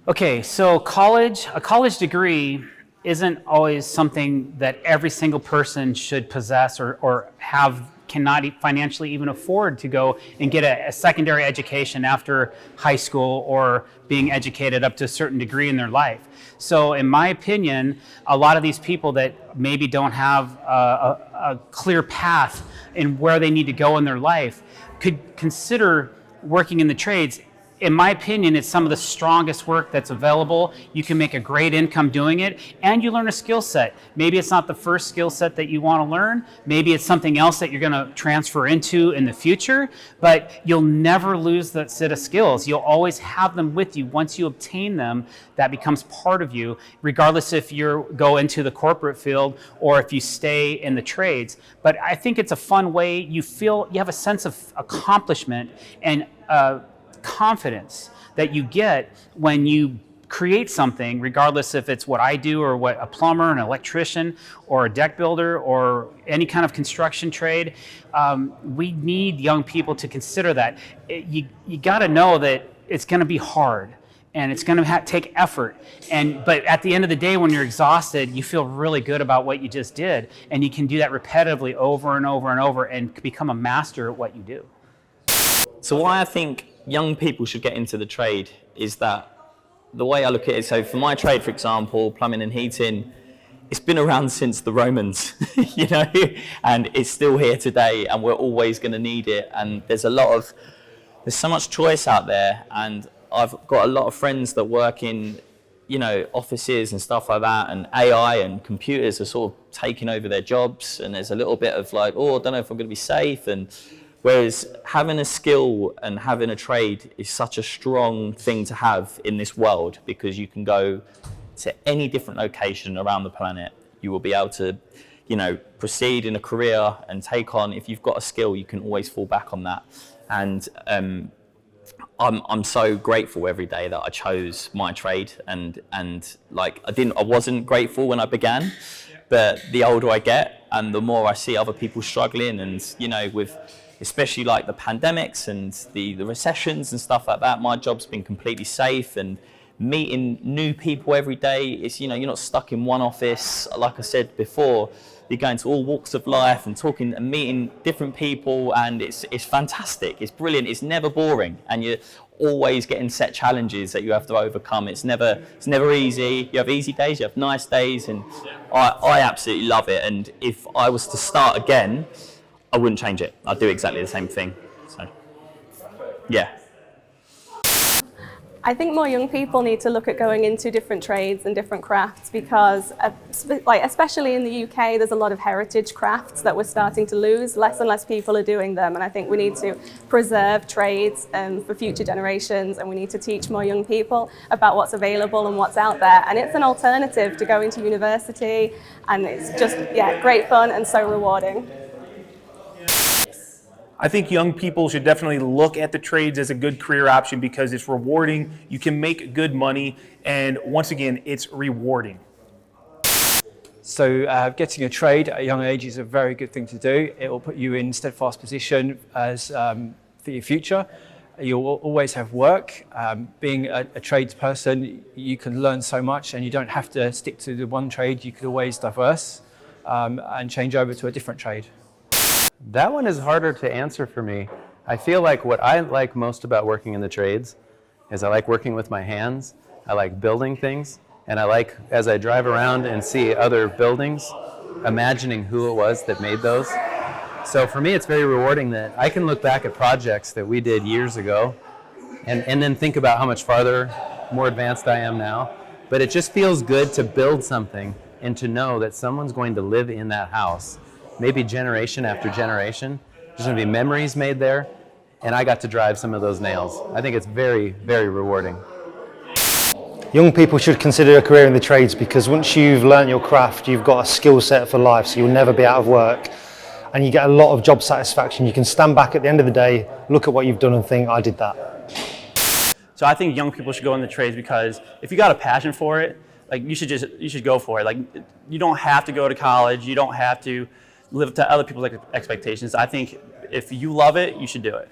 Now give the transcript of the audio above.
Okay, so a college degree isn't always something that every single person should possess or cannot financially even afford to go and get a secondary education after high school or being educated up to a certain degree in their life. So in my opinion, a lot of these people that maybe don't have a clear path in where they need to go in their life could consider working in the trades. In my opinion, it's some of the strongest work that's available. You can make a great income doing it, and you learn a skill set. Maybe it's not the first skill set that you want to learn. Maybe it's something else that you're going to transfer into in the future, but you'll never lose that set of skills. You'll always have them with you. Once you obtain them, that becomes part of you, regardless if you go into the corporate field or if you stay in the trades. But I think it's a fun way. You have a sense of accomplishment and confidence that you get when you create something, regardless if it's what I do or what a plumber, an electrician, or a deck builder, or any kind of construction trade. We need young people to consider that. You got to know that it's going to be hard and it's going to take effort. But at the end of the day, when you're exhausted, you feel really good about what you just did, and you can do that repetitively over and over and over and become a master at what you do. So why I think young people should get into the trade is that the way I look at it, so for my trade, for example, plumbing and heating, it's been around since the Romans, you know, and it's still here today, and we're always going to need it. And there's so much choice out there, and I've got a lot of friends that work in, you know, offices and stuff like that, and AI and computers are sort of taking over their jobs, and there's a little bit of like, oh, I don't know if I'm going to be safe. And whereas having a skill and having a trade is such a strong thing to have in this world, because you can go to any different location around the planet. You will be able to, you know, proceed in a career and take on, if you've got a skill, you can always fall back on that. And I'm so grateful every day that I chose my trade, and like I wasn't grateful when I began, but the older I get and the more I see other people struggling, and you know, with especially like the pandemics and the recessions and stuff like that, my job's been completely safe, and meeting new people every day. It's, you know, you're not stuck in one office. Like I said before, you're going to all walks of life and talking and meeting different people, and it's fantastic. It's brilliant. It's never boring, and you're always getting set challenges that you have to overcome. It's never easy. You have easy days, you have nice days, and I absolutely love it. And if I was to start again, I wouldn't change it. I'd do exactly the same thing. So, yeah. I think more young people need to look at going into different trades and different crafts, because especially in the UK, there's a lot of heritage crafts that we're starting to lose. Less and less people are doing them, and I think we need to preserve trades for future generations, and we need to teach more young people about what's available and what's out there. And it's an alternative to going to university, and it's just, yeah, great fun and so rewarding. I think young people should definitely look at the trades as a good career option, because it's rewarding, you can make good money, and once again, it's rewarding. So getting a trade at a young age is a very good thing to do. It will put you in steadfast position as for your future. You'll always have work. Being a tradesperson, you can learn so much, and you don't have to stick to the one trade. You could always diverse and change over to a different trade. That one is harder to answer for me. I feel like what I like most about working in the trades is I like working with my hands, I like building things, and I like, as I drive around and see other buildings, imagining who it was that made those. So for me, it's very rewarding that I can look back at projects that we did years ago and then think about how much farther, more advanced I am now. But it just feels good to build something and to know that someone's going to live in that house, maybe generation after generation. There's going to be memories made there, and I got to drive some of those nails. I think it's very, very rewarding. Young people should consider a career in the trades, because once you've learnt your craft, you've got a skill set for life, so you'll never be out of work, and you get a lot of job satisfaction. You can stand back at the end of the day, look at what you've done and think, I did that. So I think young people should go in the trades, because if you got a passion for it, like you should go for it. Like, you don't have to go to college, you don't have to live up to other people's expectations. I think if you love it, you should do it.